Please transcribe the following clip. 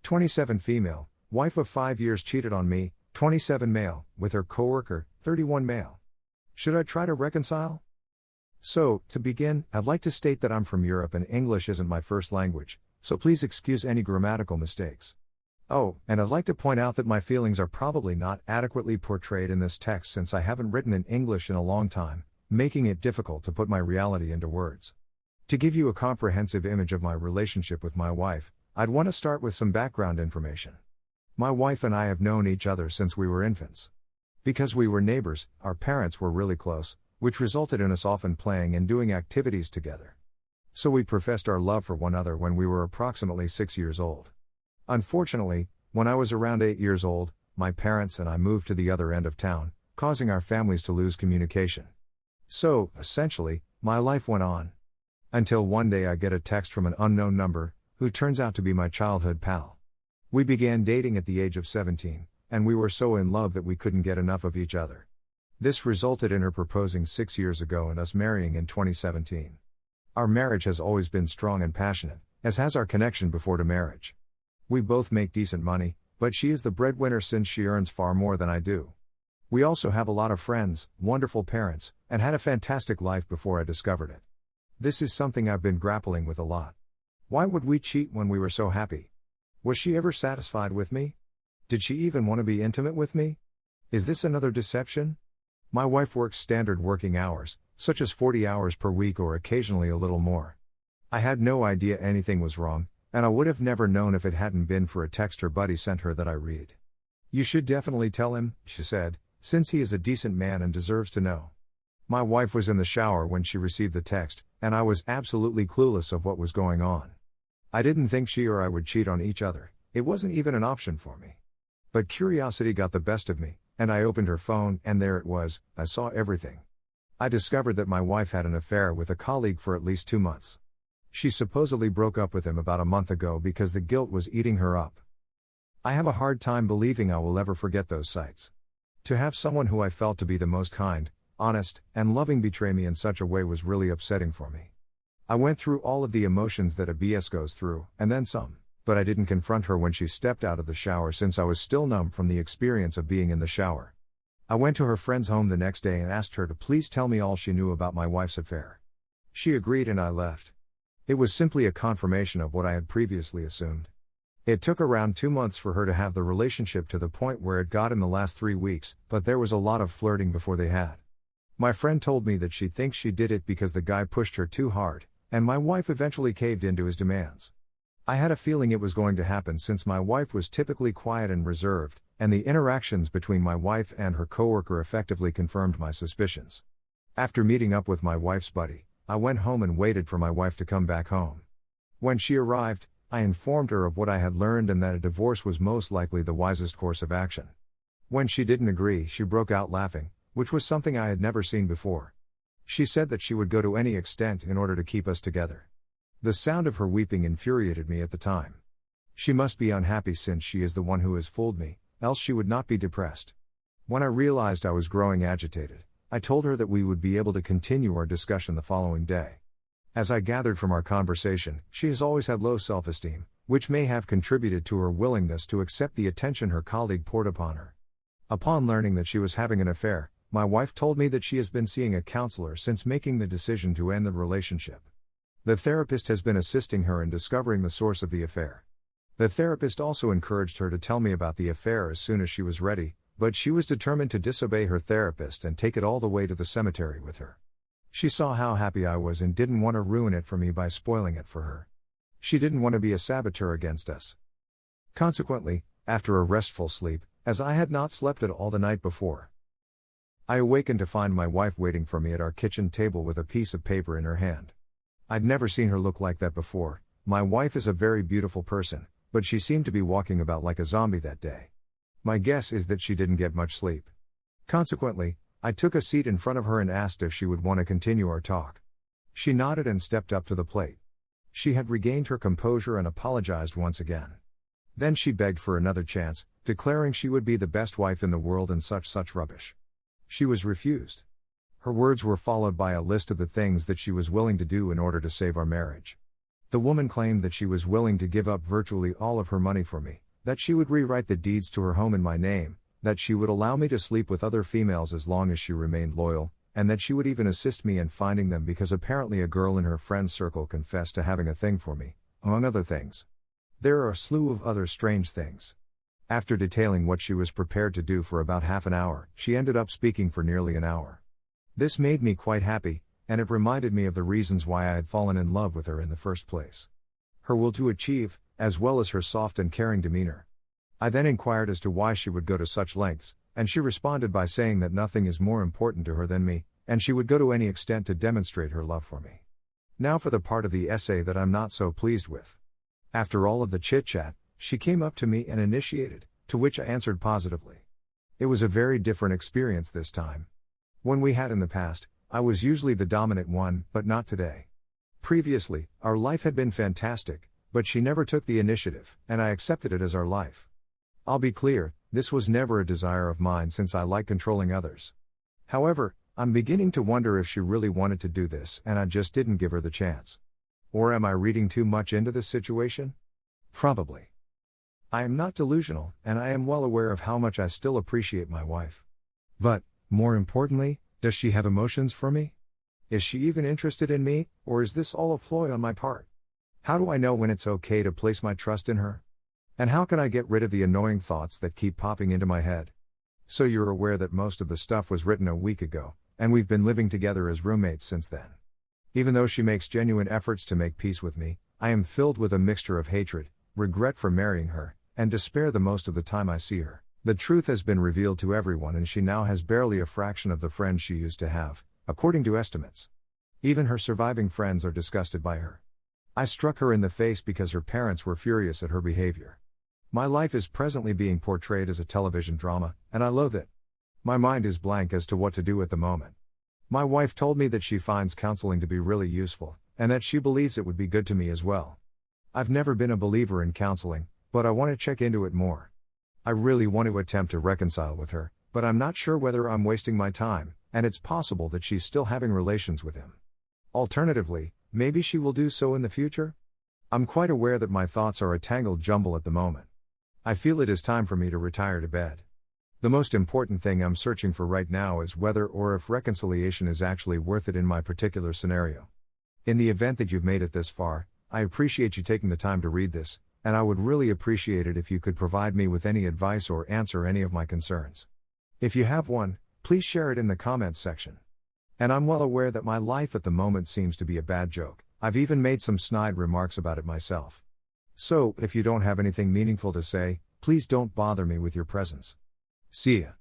27 female, wife of 5 years cheated on me, 27 male, with her coworker, 31 male. Should I try to reconcile? So, to begin, I'd like to state that I'm from Europe and English isn't my first language, so please excuse any grammatical mistakes. Oh, and I'd like to point out that my feelings are probably not adequately portrayed in this text since I haven't written in English in a long time, making it difficult to put my reality into words. To give you a comprehensive image of my relationship with my wife, I'd want to start with some background information. My wife and I have known each other since we were infants. Because we were neighbors, our parents were really close, which resulted in us often playing and doing activities together. So we professed our love for one another when we were approximately 6 years old. Unfortunately, when I was around 8 years old, my parents and I moved to the other end of town, causing our families to lose communication. So, essentially, my life went on. Until one day I get a text from an unknown number, who turns out to be my childhood pal. We began dating at the age of 17, and we were so in love that we couldn't get enough of each other. This resulted in her proposing 6 years ago and us marrying in 2017. Our marriage has always been strong and passionate, as has our connection before to marriage. We both make decent money, but she is the breadwinner since she earns far more than I do. We also have a lot of friends, wonderful parents, and had a fantastic life before I discovered it. This is something I've been grappling with a lot. Why would we cheat when we were so happy? Was she ever satisfied with me? Did she even want to be intimate with me? Is this another deception? My wife works standard working hours, such as 40 hours per week or occasionally a little more. I had no idea anything was wrong, and I would have never known if it hadn't been for a text her buddy sent her that I read. You should definitely tell him, she said, since he is a decent man and deserves to know. My wife was in the shower when she received the text, and I was absolutely clueless of what was going on. I didn't think she or I would cheat on each other, it wasn't even an option for me. But curiosity got the best of me, and I opened her phone and there it was, I saw everything. I discovered that my wife had an affair with a colleague for at least 2 months. She supposedly broke up with him about a month ago because the guilt was eating her up. I have a hard time believing I will ever forget those sights. To have someone who I felt to be the most kind, honest, and loving betray me in such a way was really upsetting for me. I went through all of the emotions that a BS goes through, and then some, but I didn't confront her when she stepped out of the shower since I was still numb from the experience of being in the shower. I went to her friend's home the next day and asked her to please tell me all she knew about my wife's affair. She agreed and I left. It was simply a confirmation of what I had previously assumed. It took around 2 months for her to have the relationship to the point where it got in the last 3 weeks, but there was a lot of flirting before they had. My friend told me that she thinks she did it because the guy pushed her too hard, and my wife eventually caved into his demands. I had a feeling it was going to happen since my wife was typically quiet and reserved, and the interactions between my wife and her coworker effectively confirmed my suspicions. After meeting up with my wife's buddy, I went home and waited for my wife to come back home. When she arrived, I informed her of what I had learned and that a divorce was most likely the wisest course of action. When she didn't agree, she broke out laughing, which was something I had never seen before. She said that she would go to any extent in order to keep us together. The sound of her weeping infuriated me at the time. She must be unhappy since she is the one who has fooled me, else she would not be depressed. When I realized I was growing agitated, I told her that we would be able to continue our discussion the following day. As I gathered from our conversation, she has always had low self-esteem, which may have contributed to her willingness to accept the attention her colleague poured upon her. Upon learning that she was having an affair, my wife told me that she has been seeing a counselor since making the decision to end the relationship. The therapist has been assisting her in discovering the source of the affair. The therapist also encouraged her to tell me about the affair as soon as she was ready, but she was determined to disobey her therapist and take it all the way to the cemetery with her. She saw how happy I was and didn't want to ruin it for me by spoiling it for her. She didn't want to be a saboteur against us. Consequently, after a restful sleep, as I had not slept at all the night before, I awakened to find my wife waiting for me at our kitchen table with a piece of paper in her hand. I'd never seen her look like that before. My wife is a very beautiful person, but she seemed to be walking about like a zombie that day. My guess is that she didn't get much sleep. Consequently, I took a seat in front of her and asked if she would want to continue our talk. She nodded and stepped up to the plate. She had regained her composure and apologized once again. Then she begged for another chance, declaring she would be the best wife in the world and such rubbish. She was refused. Her words were followed by a list of the things that she was willing to do in order to save our marriage. The woman claimed that she was willing to give up virtually all of her money for me, that she would rewrite the deeds to her home in my name, that she would allow me to sleep with other females as long as she remained loyal, and that she would even assist me in finding them because apparently a girl in her friend circle confessed to having a thing for me, among other things. There are a slew of other strange things. After detailing what she was prepared to do for about half an hour, she ended up speaking for nearly an hour. This made me quite happy, and it reminded me of the reasons why I had fallen in love with her in the first place. Her will to achieve, as well as her soft and caring demeanor. I then inquired as to why she would go to such lengths, and she responded by saying that nothing is more important to her than me, and she would go to any extent to demonstrate her love for me. Now for the part of the essay that I'm not so pleased with. After all of the chit-chat, she came up to me and initiated, to which I answered positively. It was a very different experience this time. When we had in the past, I was usually the dominant one, but not today. Previously, our life had been fantastic, but she never took the initiative, and I accepted it as our life. I'll be clear, this was never a desire of mine since I like controlling others. However, I'm beginning to wonder if she really wanted to do this and I just didn't give her the chance. Or am I reading too much into this situation? Probably. I am not delusional, and I am well aware of how much I still appreciate my wife. But, more importantly, does she have emotions for me? Is she even interested in me, or is this all a ploy on my part? How do I know when it's okay to place my trust in her? And how can I get rid of the annoying thoughts that keep popping into my head? So you're aware that most of the stuff was written a week ago, and we've been living together as roommates since then. Even though she makes genuine efforts to make peace with me, I am filled with a mixture of hatred, regret for marrying her, and despair the most of the time I see her. The truth has been revealed to everyone and she now has barely a fraction of the friends she used to have, according to estimates. Even her surviving friends are disgusted by her. I struck her in the face because her parents were furious at her behavior. My life is presently being portrayed as a television drama, and I loathe it. My mind is blank as to what to do at the moment. My wife told me that she finds counseling to be really useful, and that she believes it would be good to me as well. I've never been a believer in counseling, but I want to check into it more. I really want to attempt to reconcile with her, but I'm not sure whether I'm wasting my time, and it's possible that she's still having relations with him. Alternatively, maybe she will do so in the future? I'm quite aware that my thoughts are a tangled jumble at the moment. I feel it is time for me to retire to bed. The most important thing I'm searching for right now is whether or if reconciliation is actually worth it in my particular scenario. In the event that you've made it this far, I appreciate you taking the time to read this, and I would really appreciate it if you could provide me with any advice or answer any of my concerns. If you have one, please share it in the comments section. And I'm well aware that my life at the moment seems to be a bad joke. I've even made some snide remarks about it myself. So, if you don't have anything meaningful to say, please don't bother me with your presence. See ya.